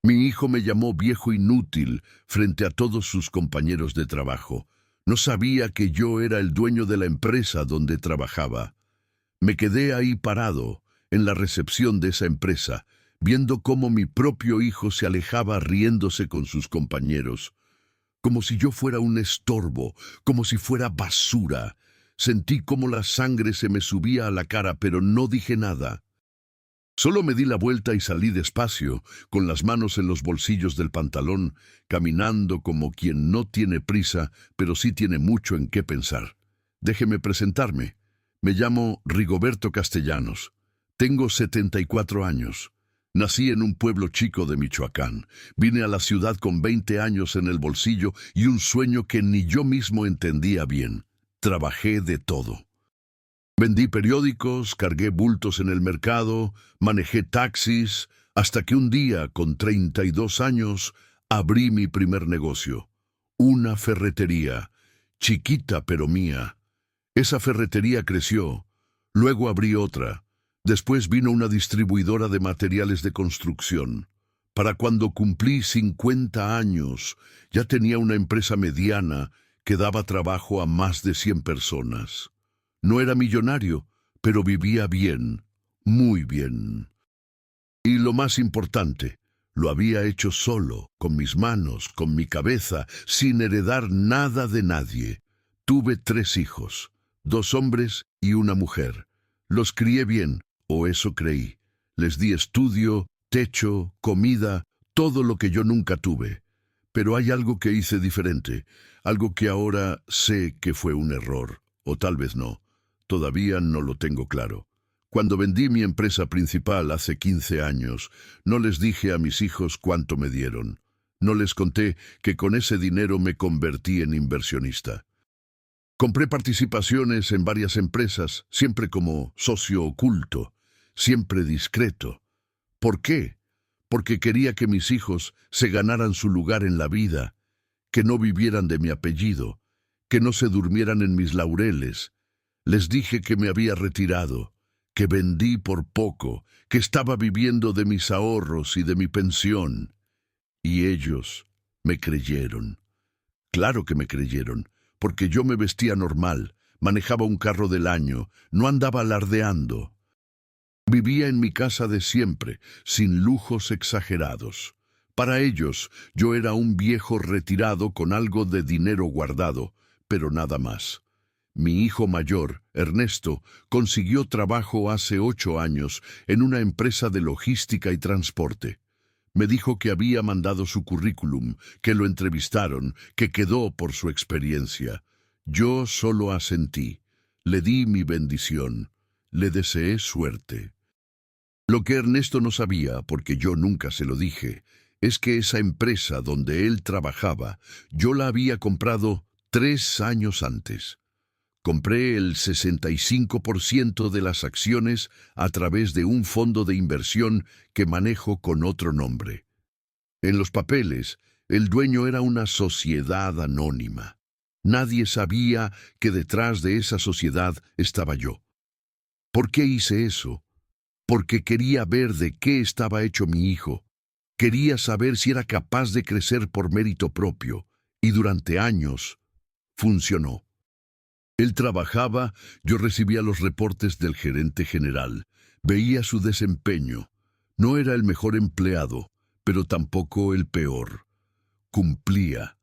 Mi hijo me llamó viejo inútil frente a todos sus compañeros de trabajo. No sabía que yo era el dueño de la empresa donde trabajaba. Me quedé ahí parado, en la recepción de esa empresa, viendo cómo mi propio hijo se alejaba riéndose con sus compañeros, como si yo fuera un estorbo, como si fuera basura. Sentí cómo la sangre se me subía a la cara, pero no dije nada. Solo me di la vuelta y salí despacio, con las manos en los bolsillos del pantalón, caminando como quien no tiene prisa, pero sí tiene mucho en qué pensar. Déjeme presentarme. Me llamo Rigoberto Castellanos. Tengo 74 años. Nací en un pueblo chico de Michoacán. Vine a la ciudad con 20 años en el bolsillo y un sueño que ni yo mismo entendía bien. Trabajé de todo. Vendí periódicos, cargué bultos en el mercado, manejé taxis, hasta que un día, con 32 años, abrí mi primer negocio. Una ferretería, chiquita pero mía. Esa ferretería creció. Luego abrí otra. Después vino una distribuidora de materiales de construcción. Para cuando cumplí 50 años, ya tenía una empresa mediana que daba trabajo a más de 100 personas. No era millonario, pero vivía bien, muy bien. Y lo más importante, lo había hecho solo, con mis manos, con mi cabeza, sin heredar nada de nadie. Tuve 3 hijos, 2 hombres y una mujer. Los crié bien, o eso creí. Les di estudio, techo, comida, todo lo que yo nunca tuve. Pero hay algo que hice diferente, algo que ahora sé que fue un error, o tal vez no. Todavía no lo tengo claro. Cuando vendí mi empresa principal hace 15 años, no les dije a mis hijos cuánto me dieron. No les conté que con ese dinero me convertí en inversionista. Compré participaciones en varias empresas, siempre como socio oculto, siempre discreto. ¿Por qué? Porque quería que mis hijos se ganaran su lugar en la vida, que no vivieran de mi apellido, que no se durmieran en mis laureles. Les dije que me había retirado, que vendí por poco, que estaba viviendo de mis ahorros y de mi pensión. Y ellos me creyeron. Claro que me creyeron, porque yo me vestía normal, manejaba un carro del año, no andaba alardeando. Vivía en mi casa de siempre, sin lujos exagerados. Para ellos, yo era un viejo retirado con algo de dinero guardado, pero nada más. Mi hijo mayor, Ernesto, consiguió trabajo hace 8 años en una empresa de logística y transporte. Me dijo que había mandado su currículum, que lo entrevistaron, que quedó por su experiencia. Yo solo asentí. Le di mi bendición. Le deseé suerte. Lo que Ernesto no sabía, porque yo nunca se lo dije, es que esa empresa donde él trabajaba, yo la había comprado 3 años antes. Compré el 65% de las acciones a través de un fondo de inversión que manejo con otro nombre. En los papeles, el dueño era una sociedad anónima. Nadie sabía que detrás de esa sociedad estaba yo. ¿Por qué hice eso? Porque quería ver de qué estaba hecho mi hijo. Quería saber si era capaz de crecer por mérito propio, y durante años funcionó. Él trabajaba, yo recibía los reportes del gerente general, veía su desempeño. No era el mejor empleado, pero tampoco el peor. Cumplía.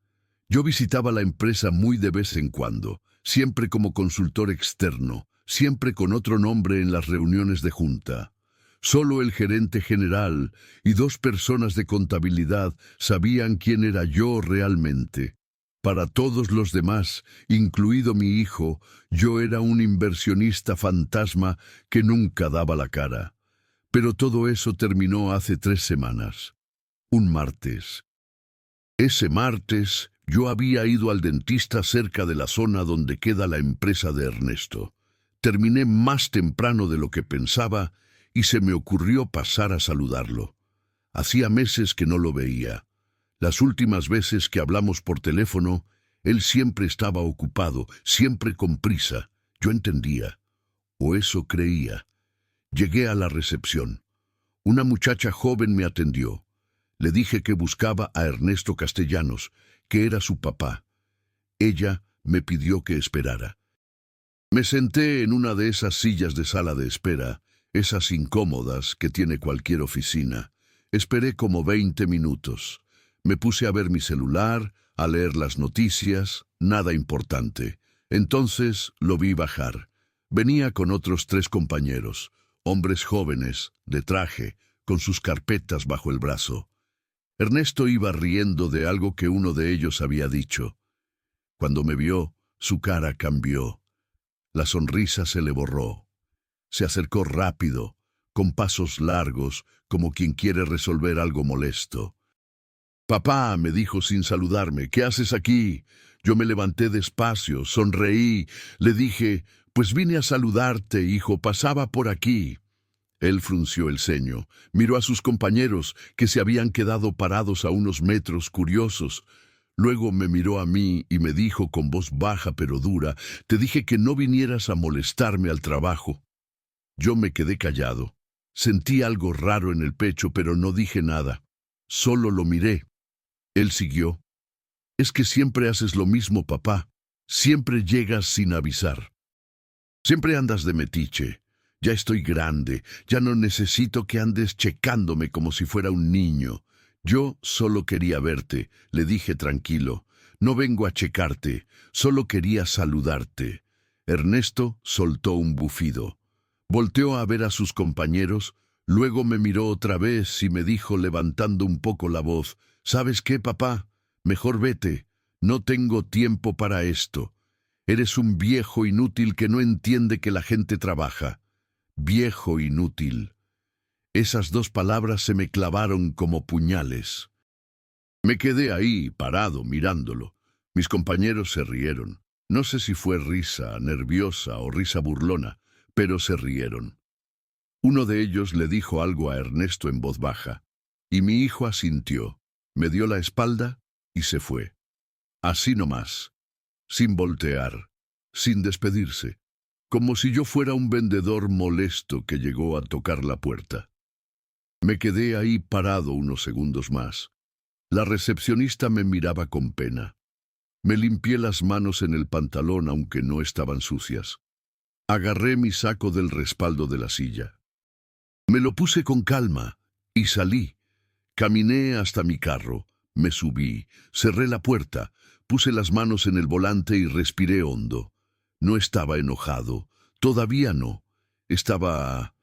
Yo visitaba la empresa muy de vez en cuando, siempre como consultor externo, siempre con otro nombre en las reuniones de junta. Solo el gerente general y 2 personas de contabilidad sabían quién era yo realmente. Para todos los demás, incluido mi hijo, yo era un inversionista fantasma que nunca daba la cara. Pero todo eso terminó hace 3 semanas. Un martes. Ese martes, yo había ido al dentista cerca de la zona donde queda la empresa de Ernesto. Terminé más temprano de lo que pensaba y se me ocurrió pasar a saludarlo. Hacía meses que no lo veía. Las últimas veces que hablamos por teléfono, él siempre estaba ocupado, siempre con prisa. Yo entendía, o eso creía. Llegué a la recepción. Una muchacha joven me atendió. Le dije que buscaba a Ernesto Castellanos, que era su papá. Ella me pidió que esperara. Me senté en una de esas sillas de sala de espera, esas incómodas que tiene cualquier oficina. Esperé como 20 minutos. Me puse a ver mi celular, a leer las noticias, nada importante. Entonces lo vi bajar. Venía con otros 3 compañeros, hombres jóvenes, de traje, con sus carpetas bajo el brazo. Ernesto iba riendo de algo que uno de ellos había dicho. Cuando me vio, su cara cambió. La sonrisa se le borró. Se acercó rápido, con pasos largos, como quien quiere resolver algo molesto. «Papá», me dijo sin saludarme, «¿qué haces aquí?» Yo me levanté despacio, sonreí, le dije, «Pues vine a saludarte, hijo, pasaba por aquí». Él frunció el ceño, miró a sus compañeros, que se habían quedado parados a unos metros, curiosos. Luego me miró a mí y me dijo con voz baja pero dura, «Te dije que no vinieras a molestarme al trabajo». Yo me quedé callado. Sentí algo raro en el pecho, pero no dije nada. Solo lo miré. Él siguió. «Es que siempre haces lo mismo, papá. Siempre llegas sin avisar. Siempre andas de metiche. Ya estoy grande, ya no necesito que andes checándome como si fuera un niño. Yo solo quería verte», le dije tranquilo. «No vengo a checarte, solo quería saludarte». Ernesto soltó un bufido. Volteó a ver a sus compañeros, luego me miró otra vez y me dijo levantando un poco la voz, «¿Sabes qué, papá? Mejor vete. No tengo tiempo para esto. Eres un viejo inútil que no entiende que la gente trabaja». Viejo inútil. Esas 2 palabras se me clavaron como puñales. Me quedé ahí, parado, mirándolo. Mis compañeros se rieron. No sé si fue risa nerviosa o risa burlona, pero se rieron. Uno de ellos le dijo algo a Ernesto en voz baja, y mi hijo asintió, me dio la espalda y se fue. Así nomás, sin voltear, sin despedirse, como si yo fuera un vendedor molesto que llegó a tocar la puerta. Me quedé ahí parado unos segundos más. La recepcionista me miraba con pena. Me limpié las manos en el pantalón aunque no estaban sucias. Agarré mi saco del respaldo de la silla. Me lo puse con calma y salí. Caminé hasta mi carro, me subí, cerré la puerta, puse las manos en el volante y respiré hondo. No estaba enojado, todavía no. Estaba,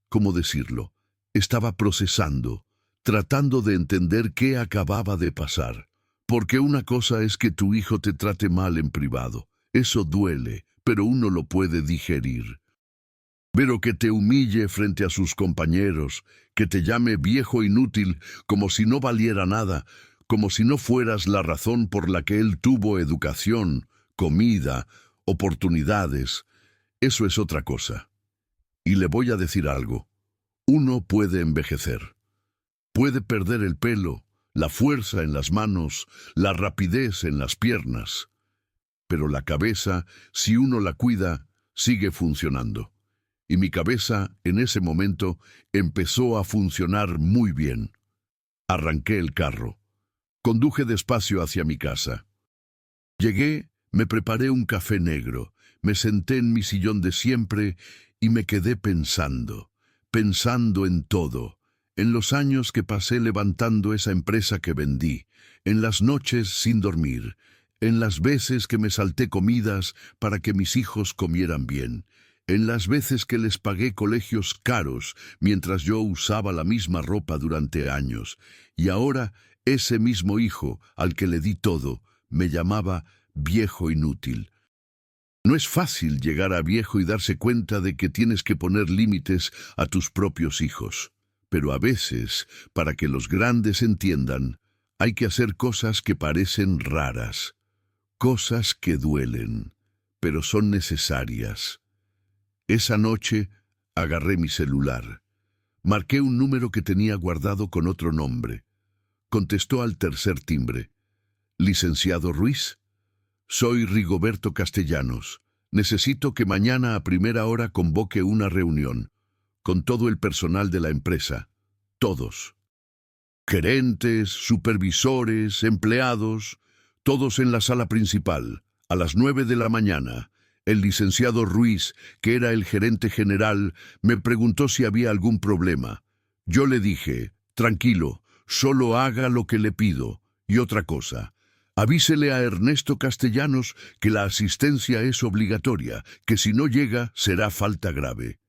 ¿cómo decirlo? Estaba procesando, tratando de entender qué acababa de pasar. Porque una cosa es que tu hijo te trate mal en privado. Eso duele, pero uno lo puede digerir. Pero que te humille frente a sus compañeros, que te llame viejo inútil como si no valiera nada, como si no fueras la razón por la que él tuvo educación, comida, oportunidades, eso es otra cosa. Y le voy a decir algo. Uno puede envejecer. Puede perder el pelo, la fuerza en las manos, la rapidez en las piernas. Pero la cabeza, si uno la cuida, sigue funcionando. Y mi cabeza, en ese momento, empezó a funcionar muy bien. Arranqué el carro. Conduje despacio hacia mi casa. Llegué, me preparé un café negro, me senté en mi sillón de siempre y me quedé pensando en todo, en los años que pasé levantando esa empresa que vendí, en las noches sin dormir, en las veces que me salté comidas para que mis hijos comieran bien, en las veces que les pagué colegios caros mientras yo usaba la misma ropa durante años, y ahora ese mismo hijo al que le di todo me llamaba viejo inútil. No es fácil llegar a viejo y darse cuenta de que tienes que poner límites a tus propios hijos. Pero a veces, para que los grandes entiendan, hay que hacer cosas que parecen raras, cosas que duelen, pero son necesarias. Esa noche agarré mi celular. Marqué un número que tenía guardado con otro nombre. Contestó al tercer timbre. «¿Licenciado Ruiz? Soy Rigoberto Castellanos. Necesito que mañana a primera hora convoque una reunión, con todo el personal de la empresa. Todos». Gerentes, supervisores, empleados, todos en la sala principal, a las 9 de la mañana. El licenciado Ruiz, que era el gerente general, me preguntó si había algún problema. Yo le dije, tranquilo, solo haga lo que le pido. Y otra cosa, avísele a Ernesto Castellanos que la asistencia es obligatoria, que si no llega será falta grave.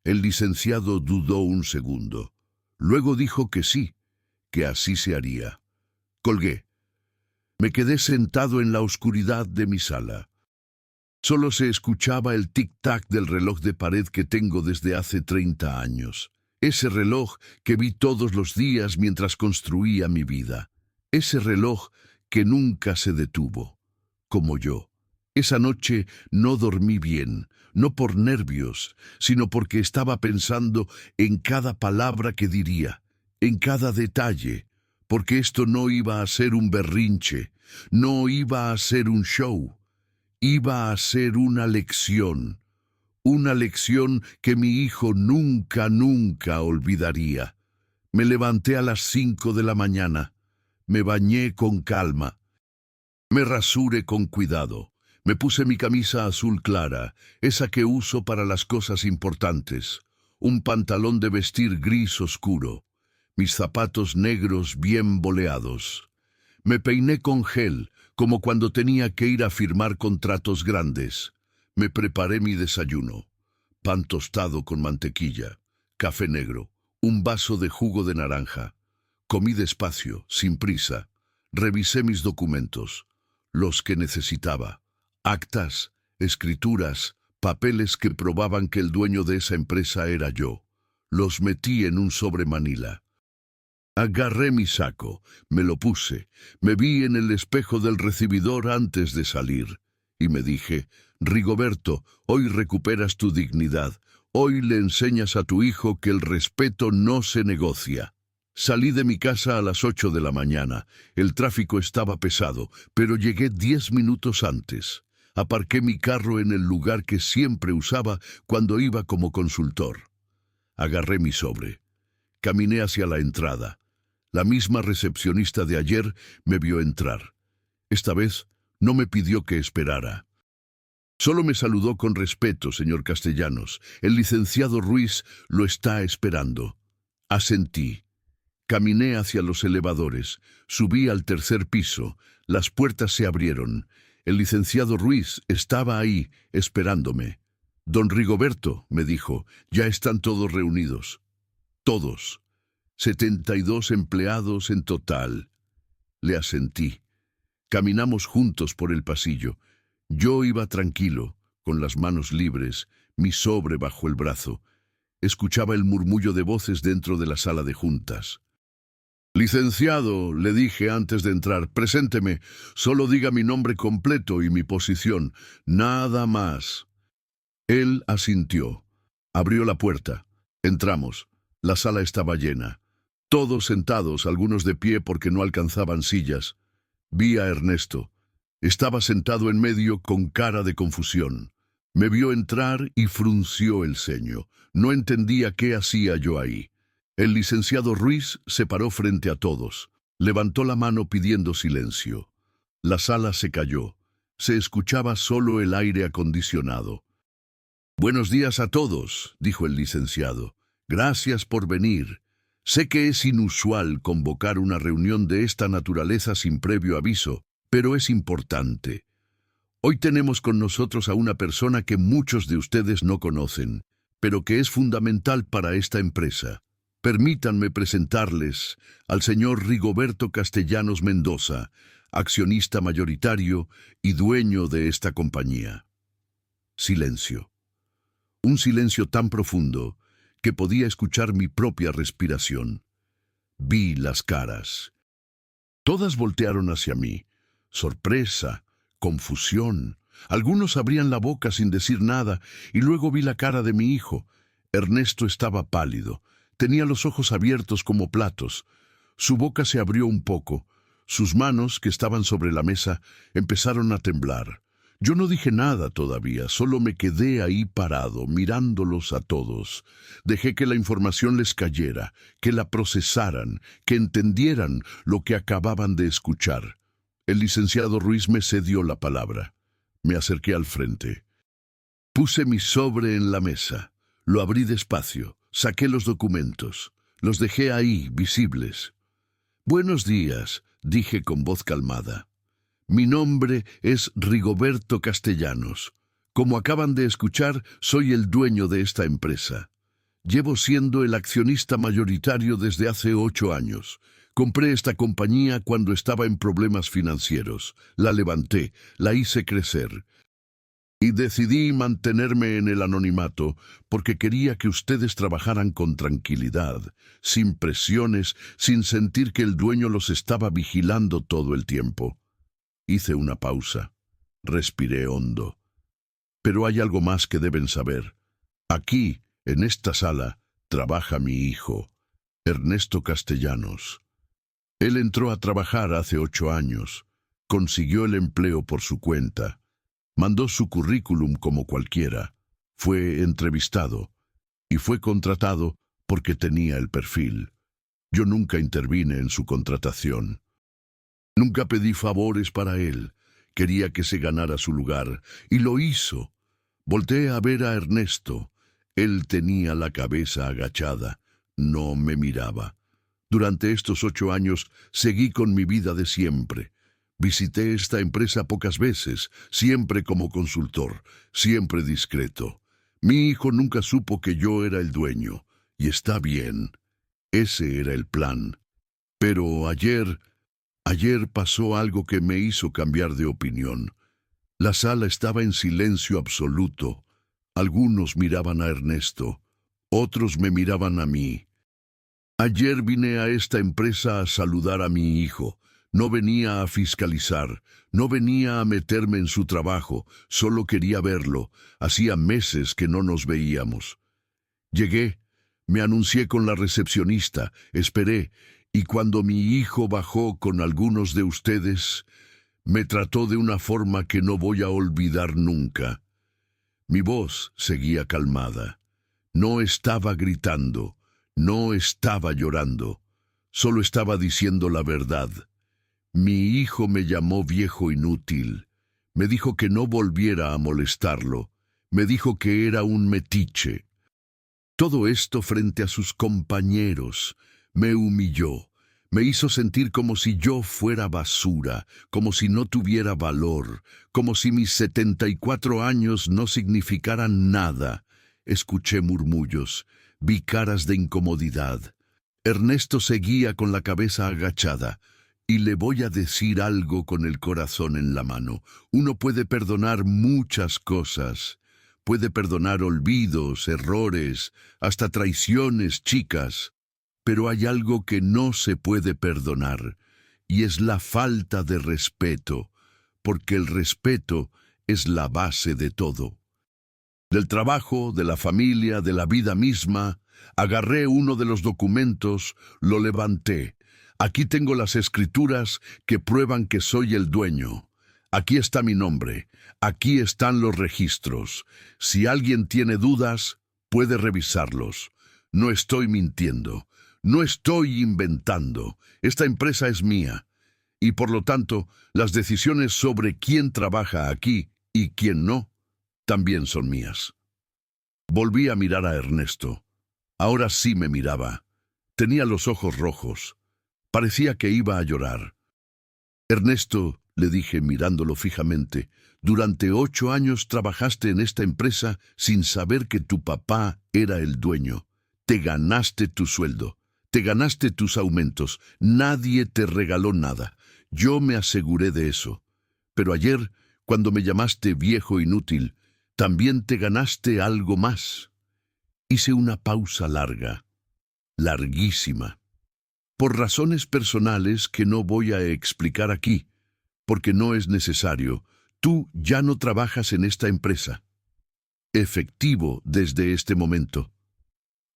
El licenciado dudó un segundo. Luego dijo que sí, que así se haría. Colgué. Me quedé sentado en la oscuridad de mi sala. Solo se escuchaba el tic-tac del reloj de pared que tengo desde hace 30 años. Ese reloj que vi todos los días mientras construía mi vida. Ese reloj que nunca se detuvo, como yo. Esa noche no dormí bien, no por nervios, sino porque estaba pensando en cada palabra que diría, en cada detalle, porque esto no iba a ser un berrinche, no iba a ser un show. Iba a ser una lección que mi hijo nunca, nunca olvidaría. Me levanté a las 5 de la mañana, me bañé con calma, me rasuré con cuidado, me puse mi camisa azul clara, esa que uso para las cosas importantes, un pantalón de vestir gris oscuro, mis zapatos negros bien boleados. Me peiné con gel, como cuando tenía que ir a firmar contratos grandes. Me preparé mi desayuno. Pan tostado con mantequilla, café negro, un vaso de jugo de naranja. Comí despacio, sin prisa. Revisé mis documentos, los que necesitaba. Actas, escrituras, papeles que probaban que el dueño de esa empresa era yo. Los metí en un sobre manila. Agarré mi saco, me lo puse, me vi en el espejo del recibidor antes de salir, y me dije, Rigoberto, hoy recuperas tu dignidad, hoy le enseñas a tu hijo que el respeto no se negocia. Salí de mi casa a las 8 de la mañana, el tráfico estaba pesado, pero llegué 10 minutos antes. Aparqué mi carro en el lugar que siempre usaba cuando iba como consultor. Agarré mi sobre, caminé hacia la entrada. La misma recepcionista de ayer me vio entrar. Esta vez no me pidió que esperara. Solo me saludó con respeto, señor Castellanos. El licenciado Ruiz lo está esperando. Asentí. Caminé hacia los elevadores. Subí al 3er piso. Las puertas se abrieron. El licenciado Ruiz estaba ahí, esperándome. Don Rigoberto, me dijo, ya están todos reunidos. Todos. 72 empleados en total. Le asentí. Caminamos juntos por el pasillo. Yo iba tranquilo, con las manos libres, mi sobre bajo el brazo. Escuchaba el murmullo de voces dentro de la sala de juntas. Licenciado, le dije antes de entrar, presénteme. Solo diga mi nombre completo y mi posición. Nada más. Él asintió. Abrió la puerta. Entramos. La sala estaba llena. Todos sentados, algunos de pie porque no alcanzaban sillas. Vi a Ernesto. Estaba sentado en medio con cara de confusión. Me vio entrar y frunció el ceño. No entendía qué hacía yo ahí. El licenciado Ruiz se paró frente a todos. Levantó la mano pidiendo silencio. La sala se calló. Se escuchaba solo el aire acondicionado. Buenos días a todos, dijo el licenciado. Gracias por venir. Sé que es inusual convocar una reunión de esta naturaleza sin previo aviso, pero es importante. Hoy tenemos con nosotros a una persona que muchos de ustedes no conocen, pero que es fundamental para esta empresa. Permítanme presentarles al señor Rigoberto Castellanos Mendoza, accionista mayoritario y dueño de esta compañía. Silencio. Un silencio tan profundo que podía escuchar mi propia respiración. Vi las caras. Todas voltearon hacia mí. Sorpresa, confusión. Algunos abrían la boca sin decir nada, y luego vi la cara de mi hijo. Ernesto estaba pálido. Tenía los ojos abiertos como platos. Su boca se abrió un poco. Sus manos, que estaban sobre la mesa, empezaron a temblar. Yo no dije nada todavía, solo me quedé ahí parado, mirándolos a todos. Dejé que la información les cayera, que la procesaran, que entendieran lo que acababan de escuchar. El licenciado Ruiz me cedió la palabra. Me acerqué al frente. Puse mi sobre en la mesa. Lo abrí despacio. Saqué los documentos. Los dejé ahí, visibles. «Buenos días», dije con voz calmada. «Mi nombre es Rigoberto Castellanos. Como acaban de escuchar, soy el dueño de esta empresa. Llevo siendo el accionista mayoritario desde hace 8 años. Compré esta compañía cuando estaba en problemas financieros. La levanté, la hice crecer. Y decidí mantenerme en el anonimato porque quería que ustedes trabajaran con tranquilidad, sin presiones, sin sentir que el dueño los estaba vigilando todo el tiempo». Hice una pausa. Respiré hondo. «Pero hay algo más que deben saber. Aquí, en esta sala, trabaja mi hijo, Ernesto Castellanos. Él entró a trabajar hace 8 años. Consiguió el empleo por su cuenta. Mandó su currículum como cualquiera. Fue entrevistado. Y fue contratado porque tenía el perfil. Yo nunca intervine en su contratación. Nunca pedí favores para él. Quería que se ganara su lugar. Y lo hizo. Volteé a ver a Ernesto. Él tenía la cabeza agachada. No me miraba. Durante estos 8 años seguí con mi vida de siempre. Visité esta empresa pocas veces, siempre como consultor, siempre discreto. Mi hijo nunca supo que yo era el dueño. Y está bien. Ese era el plan. Pero ayer pasó algo que me hizo cambiar de opinión. La sala estaba en silencio absoluto. Algunos miraban a Ernesto, otros me miraban a mí. Ayer vine a esta empresa a saludar a mi hijo. No venía a fiscalizar, no venía a meterme en su trabajo, solo quería verlo. Hacía meses que no nos veíamos. Llegué, me anuncié con la recepcionista, esperé, y cuando mi hijo bajó con algunos de ustedes, me trató de una forma que no voy a olvidar nunca. Mi voz seguía calmada. No estaba gritando, no estaba llorando, solo estaba diciendo la verdad. Mi hijo me llamó viejo inútil. Me dijo que no volviera a molestarlo. Me dijo que era un metiche. Todo esto frente a sus compañeros. Me humilló. Me hizo sentir como si yo fuera basura, como si no tuviera valor, como si mis 74 años no significaran nada. Escuché murmullos. Vi caras de incomodidad. Ernesto seguía con la cabeza agachada. Y le voy a decir algo con el corazón en la mano. Uno puede perdonar muchas cosas. Puede perdonar olvidos, errores, hasta traiciones chicas. Pero hay algo que no se puede perdonar, y es la falta de respeto, porque el respeto es la base de todo. Del trabajo, de la familia, de la vida misma, agarré uno de los documentos, lo levanté. Aquí tengo las escrituras que prueban que soy el dueño. Aquí está mi nombre. Aquí están los registros. Si alguien tiene dudas, puede revisarlos. No estoy mintiendo. No estoy inventando. Esta empresa es mía. Y por lo tanto, las decisiones sobre quién trabaja aquí y quién no, también son mías. Volví a mirar a Ernesto. Ahora sí me miraba. Tenía los ojos rojos. Parecía que iba a llorar. «Ernesto», le dije mirándolo fijamente, «durante 8 años trabajaste en esta empresa sin saber que tu papá era el dueño. Te ganaste tu sueldo, te ganaste tus aumentos, nadie te regaló nada. Yo me aseguré de eso. Pero ayer, cuando me llamaste viejo inútil, también te ganaste algo más». Hice una pausa larga, larguísima. Por razones personales que no voy a explicar aquí, porque no es necesario, tú ya no trabajas en esta empresa. Efectivo desde este momento.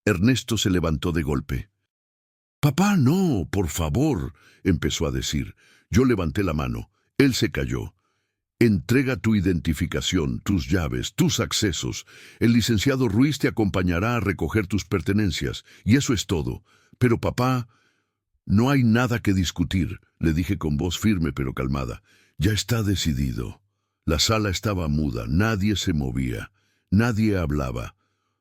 Ernesto se levantó de golpe. «Papá, no, por favor», empezó a decir. Yo levanté la mano. Él se calló. Entrega tu identificación, tus llaves, tus accesos. El licenciado Ruiz te acompañará a recoger tus pertenencias, y eso es todo. Pero papá, no hay nada que discutir, le dije con voz firme pero calmada. Ya está decidido. La sala estaba muda, nadie se movía, nadie hablaba.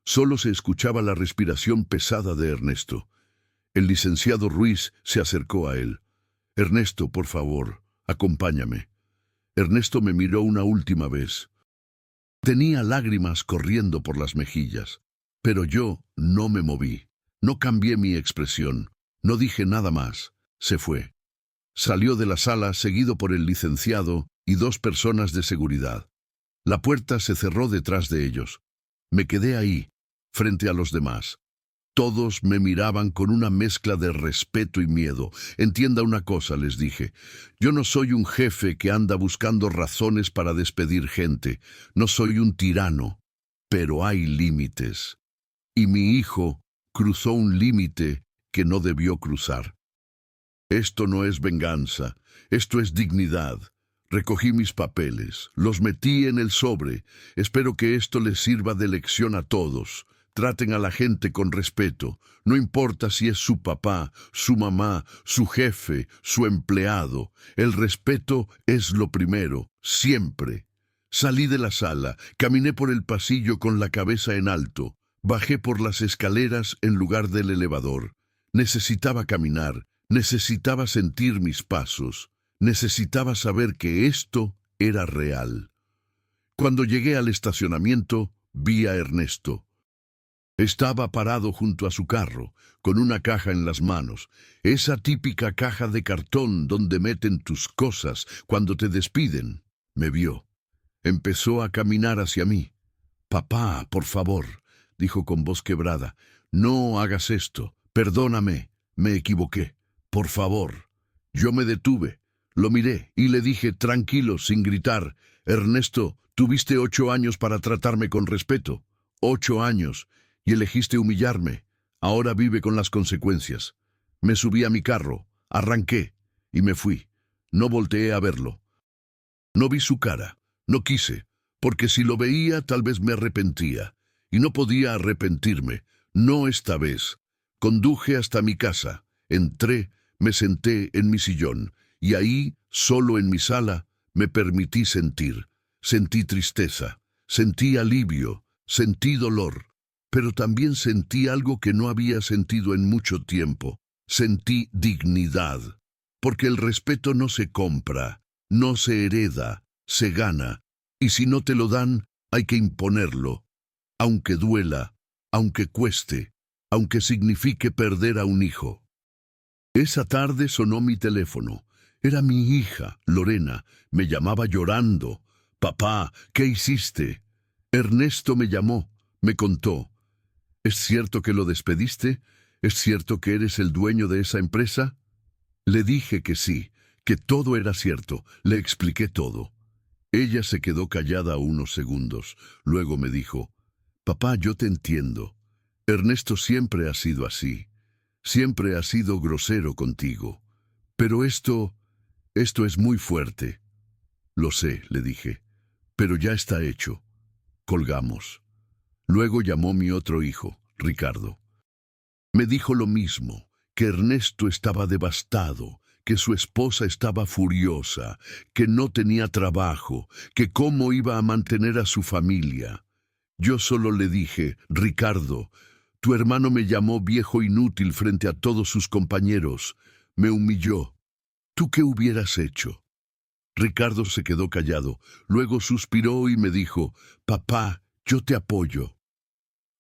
Solo se escuchaba la respiración pesada de Ernesto. El licenciado Ruiz se acercó a él. Ernesto, por favor, acompáñame. Ernesto me miró una última vez. Tenía lágrimas corriendo por las mejillas, pero yo no me moví. No cambié mi expresión. No dije nada más. Se fue. Salió de la sala seguido por el licenciado y 2 personas de seguridad. La puerta se cerró detrás de ellos. Me quedé ahí, frente a los demás. Todos me miraban con una mezcla de respeto y miedo. Entienda una cosa, les dije. Yo no soy un jefe que anda buscando razones para despedir gente. No soy un tirano. Pero hay límites. Y mi hijo cruzó un límite que no debió cruzar. Esto no es venganza. Esto es dignidad. Recogí mis papeles. Los metí en el sobre. Espero que esto les sirva de lección a todos. Traten a la gente con respeto, no importa si es su papá, su mamá, su jefe, su empleado. El respeto es lo primero, siempre. Salí de la sala, caminé por el pasillo con la cabeza en alto, bajé por las escaleras en lugar del elevador. Necesitaba caminar, necesitaba sentir mis pasos, necesitaba saber que esto era real. Cuando llegué al estacionamiento, vi a Ernesto. Estaba parado junto a su carro, con una caja en las manos, esa típica caja de cartón donde meten tus cosas cuando te despiden. Me vio. Empezó a caminar hacia mí. «Papá, por favor», dijo con voz quebrada, «no hagas esto. Perdóname, me equivoqué. Por favor». Yo me detuve, lo miré y le dije tranquilo, sin gritar, «Ernesto, tuviste 8 años para tratarme con respeto. 8 años. Y elegiste humillarme. Ahora vive con las consecuencias». Me subí a mi carro, arranqué y me fui. No volteé a verlo. No vi su cara, no quise, porque si lo veía tal vez me arrepentía. Y no podía arrepentirme, no esta vez. Conduje hasta mi casa, entré, me senté en mi sillón, y ahí, solo en mi sala, me permití sentir. Sentí tristeza, sentí alivio, sentí dolor. Pero también sentí algo que no había sentido en mucho tiempo. Sentí dignidad. Porque el respeto no se compra, no se hereda, se gana. Y si no te lo dan, hay que imponerlo. Aunque duela, aunque cueste, aunque signifique perder a un hijo. Esa tarde sonó mi teléfono. Era mi hija, Lorena. Me llamaba llorando. «Papá, ¿qué hiciste?» Ernesto me llamó, me contó. «¿Es cierto que lo despediste? ¿Es cierto que eres el dueño de esa empresa?» Le dije que sí, que todo era cierto. Le expliqué todo. Ella se quedó callada unos segundos. Luego me dijo, «Papá, yo te entiendo. Ernesto siempre ha sido así. Siempre ha sido grosero contigo. Pero esto es muy fuerte». «Lo sé», le dije, «pero ya está hecho». Colgamos. Luego llamó mi otro hijo, Ricardo. Me dijo lo mismo, que Ernesto estaba devastado, que su esposa estaba furiosa, que no tenía trabajo, que cómo iba a mantener a su familia. Yo solo le dije, «Ricardo, tu hermano me llamó viejo inútil frente a todos sus compañeros. Me humilló. ¿Tú qué hubieras hecho?» Ricardo se quedó callado, luego suspiró y me dijo, «Papá, yo te apoyo».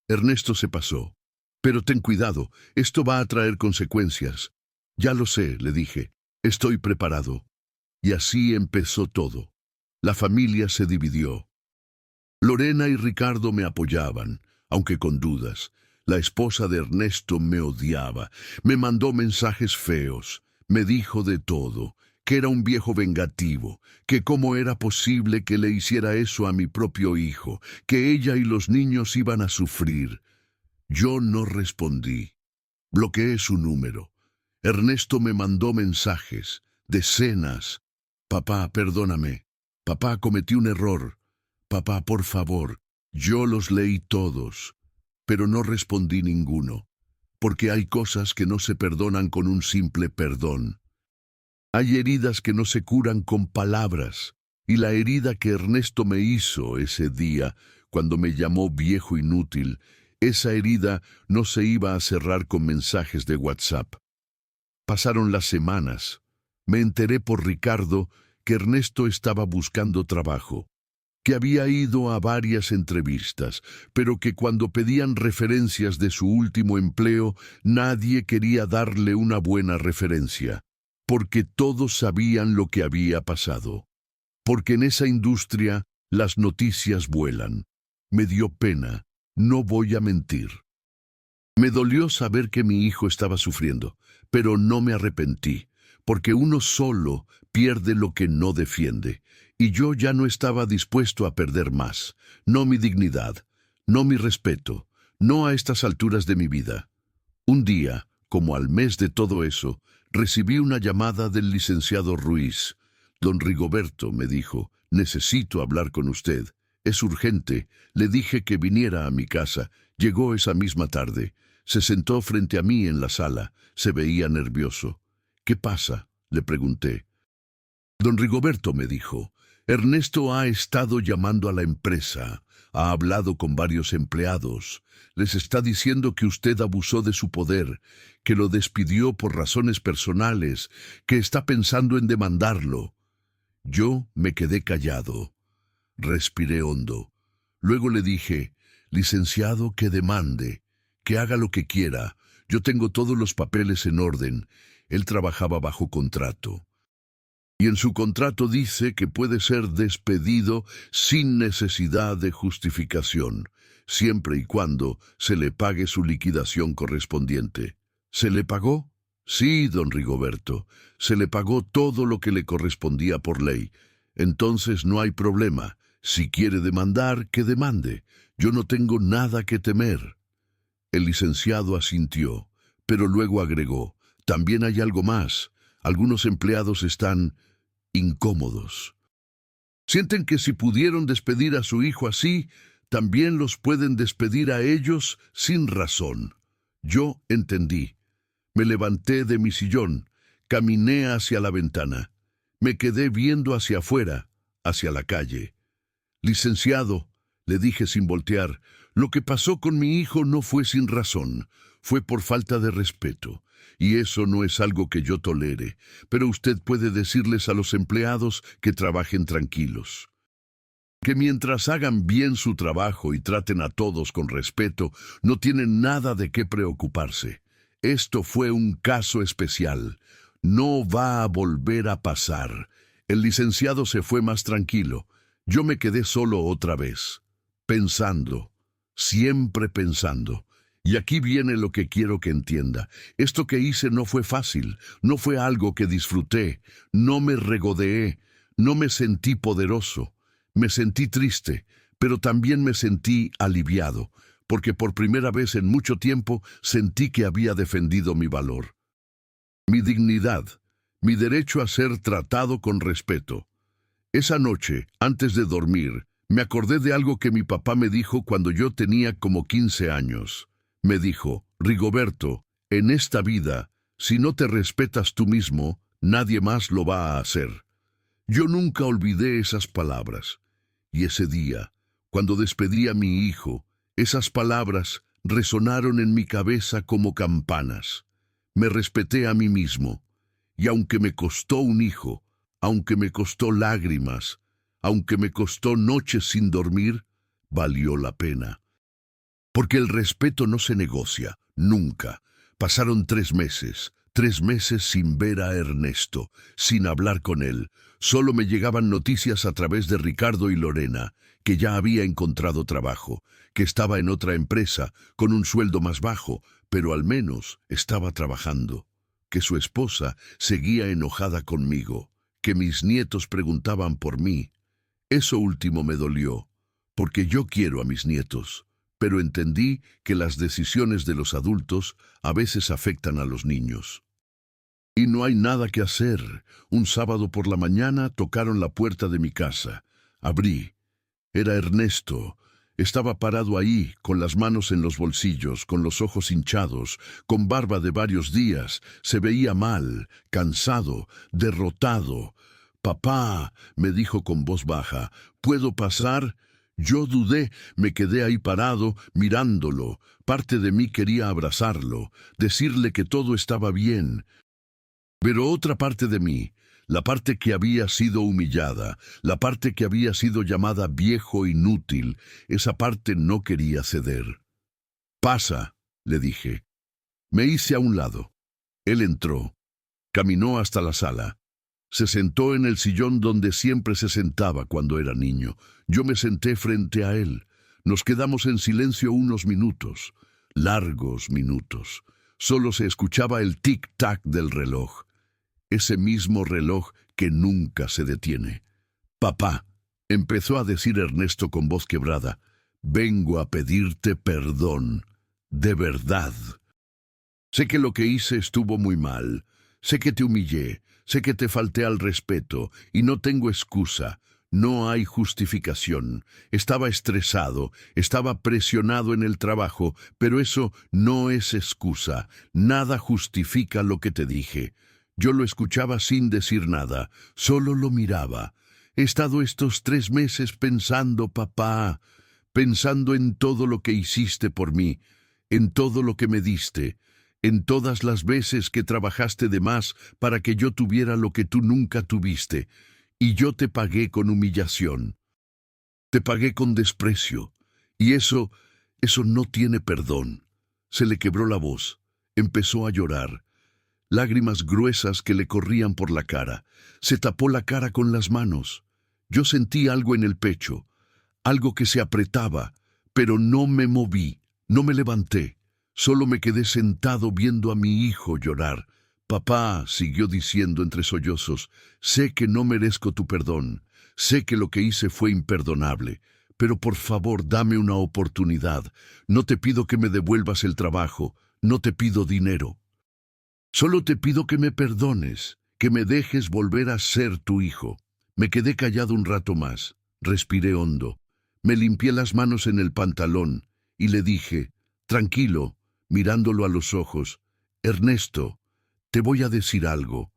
Ernesto se pasó. «Pero ten cuidado, esto va a traer consecuencias». «Ya lo sé», le dije, «estoy preparado». Y así empezó todo. La familia se dividió. Lorena y Ricardo me apoyaban, aunque con dudas. La esposa de Ernesto me odiaba, me mandó mensajes feos, me dijo de todo, que era un viejo vengativo, que cómo era posible que le hiciera eso a mi propio hijo, que ella y los niños iban a sufrir. Yo no respondí. Bloqueé su número. Ernesto me mandó mensajes, decenas. «Papá, perdóname. Papá, cometí un error. Papá, por favor. Yo los leí todos, pero no respondí ninguno, porque hay cosas que no se perdonan con un simple perdón. Hay heridas que no se curan con palabras, y la herida que Ernesto me hizo ese día, cuando me llamó viejo inútil, esa herida no se iba a cerrar con mensajes de WhatsApp. Pasaron las semanas. Me enteré por Ricardo que Ernesto estaba buscando trabajo, que había ido a varias entrevistas, pero que cuando pedían referencias de su último empleo, nadie quería darle una buena referencia, porque todos sabían lo que había pasado. Porque en esa industria las noticias vuelan. Me dio pena, no voy a mentir. Me dolió saber que mi hijo estaba sufriendo, pero no me arrepentí, porque uno solo pierde lo que no defiende, y yo ya no estaba dispuesto a perder más, no mi dignidad, no mi respeto, no a estas alturas de mi vida. Un día, como al mes de todo eso, recibí una llamada del licenciado Ruiz. Don Rigoberto, me dijo, necesito hablar con usted. Es urgente. Le dije que viniera a mi casa. Llegó esa misma tarde. Se sentó frente a mí en la sala. Se veía nervioso. ¿Qué pasa?, le pregunté. Don Rigoberto, me dijo, Ernesto ha estado llamando a la empresa. Ha hablado con varios empleados. Les está diciendo que usted abusó de su poder, que lo despidió por razones personales, que está pensando en demandarlo. Yo me quedé callado. Respiré hondo. Luego le dije, licenciado, que demande, que haga lo que quiera. Yo tengo todos los papeles en orden. Él trabajaba bajo contrato. Y en su contrato dice que puede ser despedido sin necesidad de justificación, siempre y cuando se le pague su liquidación correspondiente. ¿Se le pagó? Sí, don Rigoberto, se le pagó todo lo que le correspondía por ley. Entonces no hay problema. Si quiere demandar, que demande. Yo no tengo nada que temer. El licenciado asintió, pero luego agregó, también hay algo más. Algunos empleados están incómodos. Sienten que si pudieron despedir a su hijo así, también los pueden despedir a ellos sin razón. Yo entendí. Me levanté de mi sillón, caminé hacia la ventana. Me quedé viendo hacia afuera, hacia la calle. Licenciado, le dije sin voltear, lo que pasó con mi hijo no fue sin razón, fue por falta de respeto. Y eso no es algo que yo tolere, pero usted puede decirles a los empleados que trabajen tranquilos. Que mientras hagan bien su trabajo y traten a todos con respeto, no tienen nada de qué preocuparse. Esto fue un caso especial. No va a volver a pasar. El licenciado se fue más tranquilo. Yo me quedé solo otra vez, pensando, siempre pensando. Y aquí viene lo que quiero que entienda. Esto que hice no fue fácil, no fue algo que disfruté, no me regodeé, no me sentí poderoso. Me sentí triste, pero también me sentí aliviado, porque por primera vez en mucho tiempo sentí que había defendido mi valor, mi dignidad, mi derecho a ser tratado con respeto. Esa noche, antes de dormir, me acordé de algo que mi papá me dijo cuando yo tenía como 15 años. Me dijo, Rigoberto, en esta vida, si no te respetas tú mismo, nadie más lo va a hacer. Yo nunca olvidé esas palabras. Y ese día, cuando despedí a mi hijo, esas palabras resonaron en mi cabeza como campanas. Me respeté a mí mismo. Y aunque me costó un hijo, aunque me costó lágrimas, aunque me costó noches sin dormir, valió la pena. Porque el respeto no se negocia, nunca. Pasaron 3 meses sin ver a Ernesto, sin hablar con él. Solo me llegaban noticias a través de Ricardo y Lorena, que ya había encontrado trabajo, que estaba en otra empresa, con un sueldo más bajo, pero al menos estaba trabajando. Que su esposa seguía enojada conmigo, que mis nietos preguntaban por mí. Eso último me dolió, porque yo quiero a mis nietos, pero entendí que las decisiones de los adultos a veces afectan a los niños. Y no hay nada que hacer. Un sábado por la mañana tocaron la puerta de mi casa. Abrí. Era Ernesto. Estaba parado ahí, con las manos en los bolsillos, con los ojos hinchados, con barba de varios días. Se veía mal, cansado, derrotado. «Papá», me dijo con voz baja, «¿puedo pasar?» Yo dudé, me quedé ahí parado, mirándolo. Parte de mí quería abrazarlo, decirle que todo estaba bien. Pero otra parte de mí, la parte que había sido humillada, la parte que había sido llamada viejo inútil, esa parte no quería ceder. «Pasa», le dije. Me hice a un lado. Él entró. Caminó hasta la sala. Se sentó en el sillón donde siempre se sentaba cuando era niño. Yo me senté frente a él. Nos quedamos en silencio unos minutos, largos minutos. Solo se escuchaba el tic-tac del reloj. Ese mismo reloj que nunca se detiene. «Papá», empezó a decir Ernesto con voz quebrada, «vengo a pedirte perdón. De verdad. Sé que lo que hice estuvo muy mal. Sé que te humillé. Sé que te falté al respeto. Y no tengo excusa. No hay justificación. Estaba estresado. Estaba presionado en el trabajo. Pero eso no es excusa. Nada justifica lo que te dije». Yo lo escuchaba sin decir nada, solo lo miraba. «He estado estos 3 meses pensando, papá, pensando en todo lo que hiciste por mí, en todo lo que me diste, en todas las veces que trabajaste de más para que yo tuviera lo que tú nunca tuviste, y yo te pagué con humillación. Te pagué con desprecio, y eso no tiene perdón». Se le quebró la voz, empezó a llorar. Lágrimas gruesas que le corrían por la cara. Se tapó la cara con las manos. Yo sentí algo en el pecho, algo que se apretaba, pero no me moví, no me levanté. Solo me quedé sentado viendo a mi hijo llorar. «Papá», siguió diciendo entre sollozos, «sé que no merezco tu perdón. Sé que lo que hice fue imperdonable. Pero por favor, dame una oportunidad. No te pido que me devuelvas el trabajo. No te pido dinero. Solo te pido que me perdones, que me dejes volver a ser tu hijo». Me quedé callado un rato más. Respiré hondo. Me limpié las manos en el pantalón y le dije, tranquilo, mirándolo a los ojos, «Ernesto, te voy a decir algo.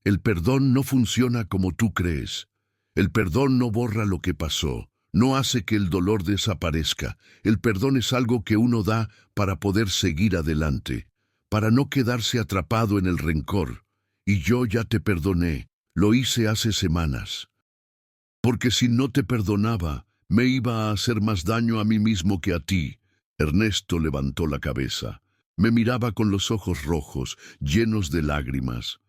El perdón no funciona como tú crees. El perdón no borra lo que pasó, no hace que el dolor desaparezca. El perdón es algo que uno da para poder seguir adelante, para no quedarse atrapado en el rencor. Y yo ya te perdoné, lo hice hace semanas. Porque si no te perdonaba, me iba a hacer más daño a mí mismo que a ti». Ernesto levantó la cabeza. Me miraba con los ojos rojos, llenos de lágrimas.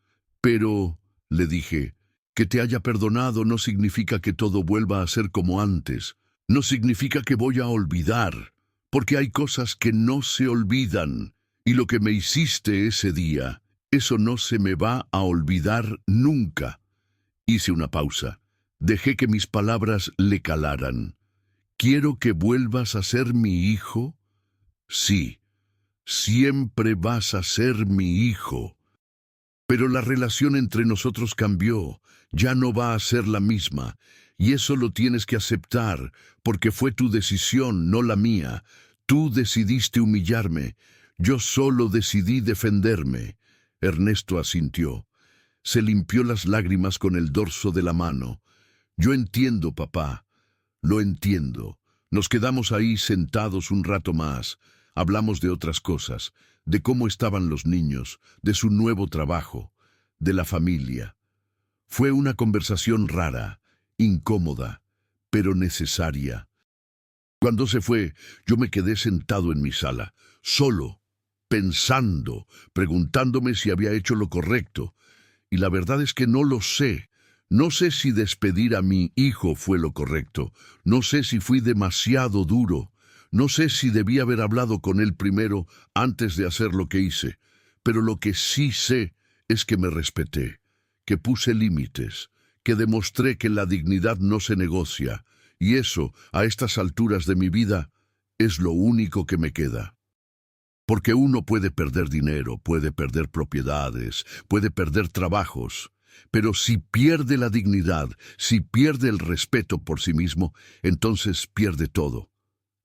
«Pero», le dije, «que te haya perdonado no significa que todo vuelva a ser como antes. No significa que voy a olvidar, porque hay cosas que no se olvidan. Y lo que me hiciste ese día, eso no se me va a olvidar nunca». Hice una pausa. Dejé que mis palabras le calaran. «¿Quiero que vuelvas a ser mi hijo?» «Sí, siempre vas a ser mi hijo. Pero la relación entre nosotros cambió, ya no va a ser la misma, y eso lo tienes que aceptar, porque fue tu decisión, no la mía. Tú decidiste humillarme, yo solo decidí defenderme». Ernesto asintió. Se limpió las lágrimas con el dorso de la mano. «Yo entiendo, papá, lo entiendo». Nos quedamos ahí sentados un rato más. Hablamos de otras cosas, de cómo estaban los niños, de su nuevo trabajo, de la familia. Fue una conversación rara, incómoda, pero necesaria. Cuando se fue, yo me quedé sentado en mi sala, solo, pensando, preguntándome si había hecho lo correcto. Y la verdad es que no lo sé. No sé si despedir a mi hijo fue lo correcto. No sé si fui demasiado duro. No sé si debí haber hablado con él primero antes de hacer lo que hice. Pero lo que sí sé es que me respeté, que puse límites, que demostré que la dignidad no se negocia. Y eso, a estas alturas de mi vida, es lo único que me queda. Porque uno puede perder dinero, puede perder propiedades, puede perder trabajos, pero si pierde la dignidad, si pierde el respeto por sí mismo, entonces pierde todo.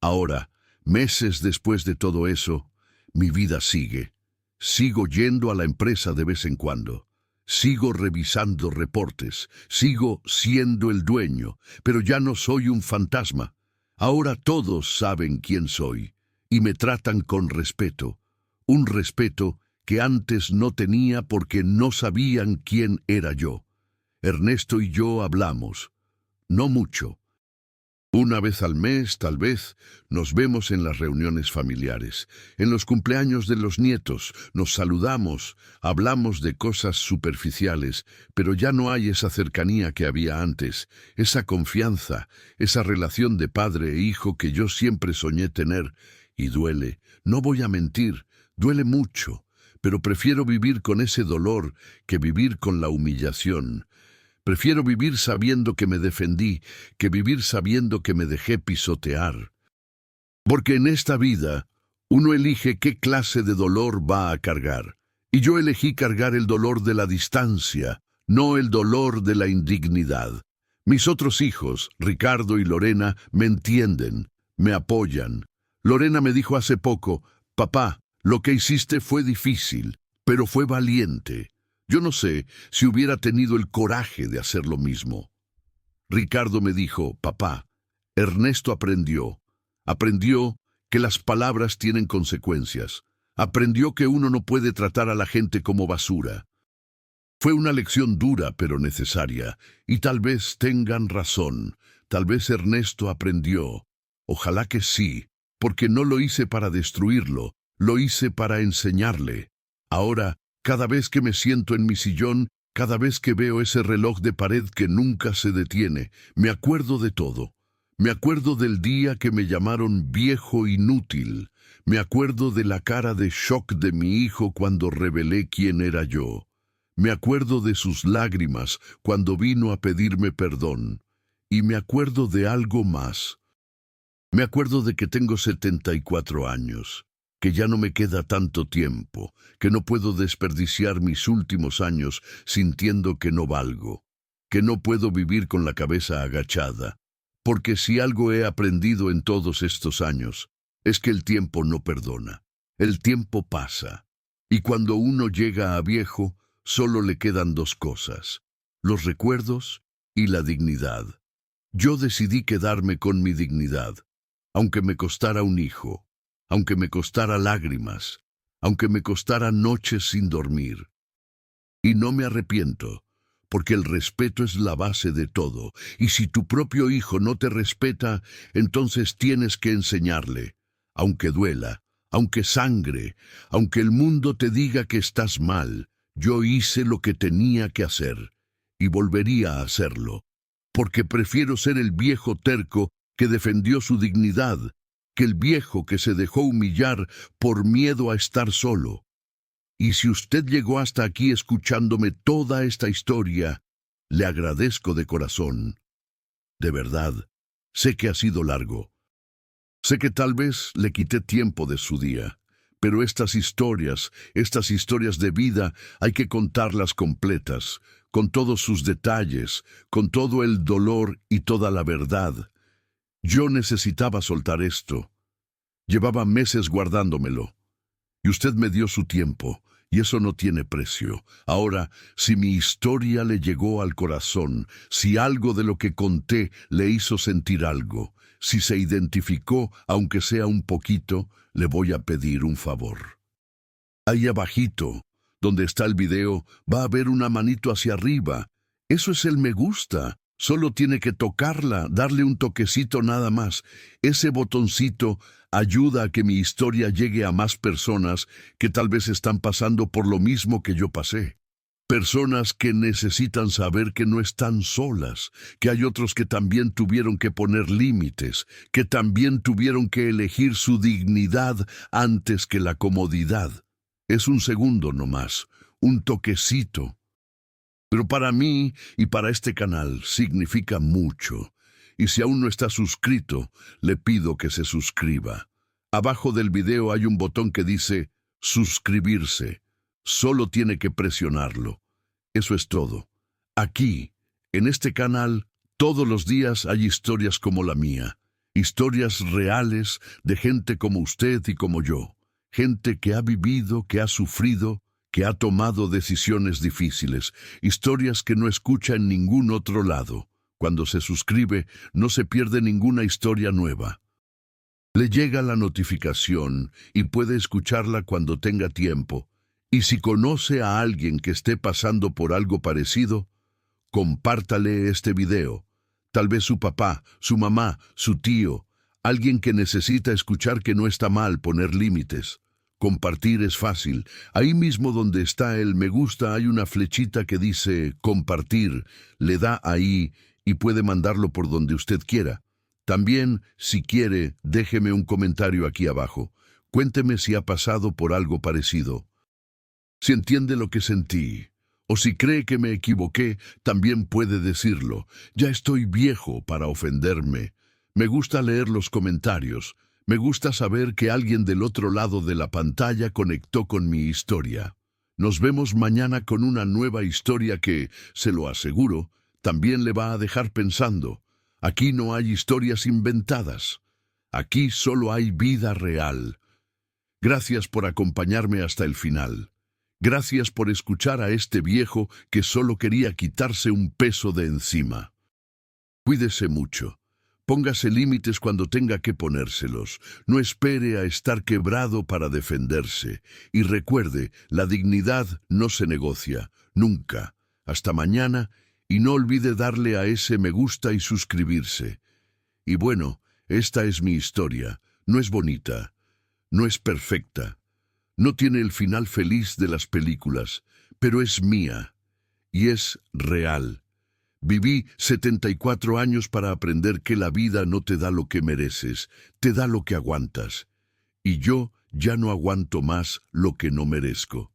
Ahora, meses después de todo eso, mi vida sigue. Sigo yendo a la empresa de vez en cuando. Sigo revisando reportes. Sigo siendo el dueño, pero ya no soy un fantasma. Ahora todos saben quién soy y me tratan con respeto. Un respeto que antes no tenía porque no sabían quién era yo. Ernesto y yo hablamos. No mucho. Una vez al mes, tal vez, nos vemos en las reuniones familiares, en los cumpleaños de los nietos, nos saludamos, hablamos de cosas superficiales, pero ya no hay esa cercanía que había antes, esa confianza, esa relación de padre e hijo que yo siempre soñé tener, y duele, no voy a mentir, duele mucho, pero prefiero vivir con ese dolor que vivir con la humillación. Prefiero vivir sabiendo que me defendí, que vivir sabiendo que me dejé pisotear. Porque en esta vida, uno elige qué clase de dolor va a cargar. Y yo elegí cargar el dolor de la distancia, no el dolor de la indignidad. Mis otros hijos, Ricardo y Lorena, me entienden, me apoyan. Lorena me dijo hace poco, papá, lo que hiciste fue difícil, pero fue valiente. Yo no sé si hubiera tenido el coraje de hacer lo mismo. Ricardo me dijo, papá, Ernesto aprendió que las palabras tienen consecuencias. Aprendió que uno no puede tratar a la gente como basura. Fue una lección dura pero necesaria, y tal vez tengan razón. Tal vez Ernesto aprendió. Ojalá que sí, porque no lo hice para destruirlo, lo hice para enseñarle. Ahora, cada vez que me siento en mi sillón, cada vez que veo ese reloj de pared que nunca se detiene, me acuerdo de todo. Me acuerdo del día que me llamaron viejo inútil. Me acuerdo de la cara de shock de mi hijo cuando revelé quién era yo. Me acuerdo de sus lágrimas cuando vino a pedirme perdón. Y me acuerdo de algo más. Me acuerdo de que tengo 74 años. Que ya no me queda tanto tiempo, que no puedo desperdiciar mis últimos años sintiendo que no valgo, que no puedo vivir con la cabeza agachada, porque si algo he aprendido en todos estos años, es que el tiempo no perdona, el tiempo pasa, y cuando uno llega a viejo, solo le quedan dos cosas, los recuerdos y la dignidad. Yo decidí quedarme con mi dignidad, aunque me costara un hijo. Aunque me costara lágrimas, aunque me costara noches sin dormir. Y no me arrepiento, porque el respeto es la base de todo, y si tu propio hijo no te respeta, entonces tienes que enseñarle, aunque duela, aunque sangre, aunque el mundo te diga que estás mal, yo hice lo que tenía que hacer, y volvería a hacerlo, porque prefiero ser el viejo terco que defendió su dignidad, que el viejo que se dejó humillar por miedo a estar solo. Y si usted llegó hasta aquí escuchándome toda esta historia, le agradezco de corazón. De verdad, sé que ha sido largo. Sé que tal vez le quité tiempo de su día, pero estas historias de vida, hay que contarlas completas, con todos sus detalles, con todo el dolor y toda la verdad. Yo necesitaba soltar esto. Llevaba meses guardándomelo. Y usted me dio su tiempo, y eso no tiene precio. Ahora, si mi historia le llegó al corazón, si algo de lo que conté le hizo sentir algo, si se identificó, aunque sea un poquito, le voy a pedir un favor. Ahí abajito, donde está el video, va a haber una manito hacia arriba. Eso es el me gusta. Solo tiene que tocarla, darle un toquecito nada más. Ese botoncito ayuda a que mi historia llegue a más personas que tal vez están pasando por lo mismo que yo pasé. Personas que necesitan saber que no están solas, que hay otros que también tuvieron que poner límites, que también tuvieron que elegir su dignidad antes que la comodidad. Es un segundo nomás, un toquecito. Pero para mí y para este canal significa mucho. Y si aún no está suscrito, le pido que se suscriba. Abajo del video hay un botón que dice suscribirse. Solo tiene que presionarlo. Eso es todo. Aquí, en este canal, todos los días hay historias como la mía. Historias reales de gente como usted y como yo. Gente que ha vivido, que ha sufrido, que ha tomado decisiones difíciles. Historias que no escucha en ningún otro lado. Cuando se suscribe, no se pierde ninguna historia nueva. Le llega la notificación y puede escucharla cuando tenga tiempo. Y si conoce a alguien que esté pasando por algo parecido, compártale este video. Tal vez su papá, su mamá, su tío, alguien que necesita escuchar que no está mal poner límites. Compartir es fácil. Ahí mismo donde está el me gusta hay una flechita que dice compartir. Le da ahí y puede mandarlo por donde usted quiera. También, si quiere, déjeme un comentario aquí abajo. Cuénteme si ha pasado por algo parecido. Si entiende lo que sentí, o si cree que me equivoqué, también puede decirlo. Ya estoy viejo para ofenderme. Me gusta leer los comentarios. Me gusta saber que alguien del otro lado de la pantalla conectó con mi historia. Nos vemos mañana con una nueva historia que, se lo aseguro, también le va a dejar pensando. Aquí no hay historias inventadas. Aquí solo hay vida real. Gracias por acompañarme hasta el final. Gracias por escuchar a este viejo que solo quería quitarse un peso de encima. Cuídese mucho. Póngase límites cuando tenga que ponérselos. No espere a estar quebrado para defenderse. Y recuerde, la dignidad no se negocia. Nunca. Hasta mañana. Y no olvide darle a ese me gusta y suscribirse. Y bueno, esta es mi historia. No es bonita. No es perfecta. No tiene el final feliz de las películas, pero es mía. Y es real. Viví 74 años para aprender que la vida no te da lo que mereces, te da lo que aguantas. Y yo ya no aguanto más lo que no merezco.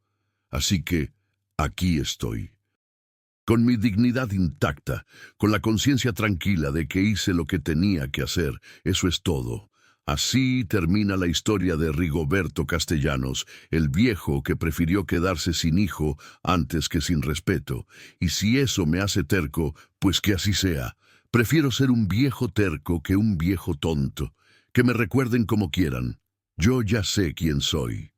Así que aquí estoy. Con mi dignidad intacta, con la conciencia tranquila de que hice lo que tenía que hacer, eso es todo. Así termina la historia de Rigoberto Castellanos, el viejo que prefirió quedarse sin hijo antes que sin respeto. Y si eso me hace terco, pues que así sea. Prefiero ser un viejo terco que un viejo tonto. Que me recuerden como quieran. Yo ya sé quién soy.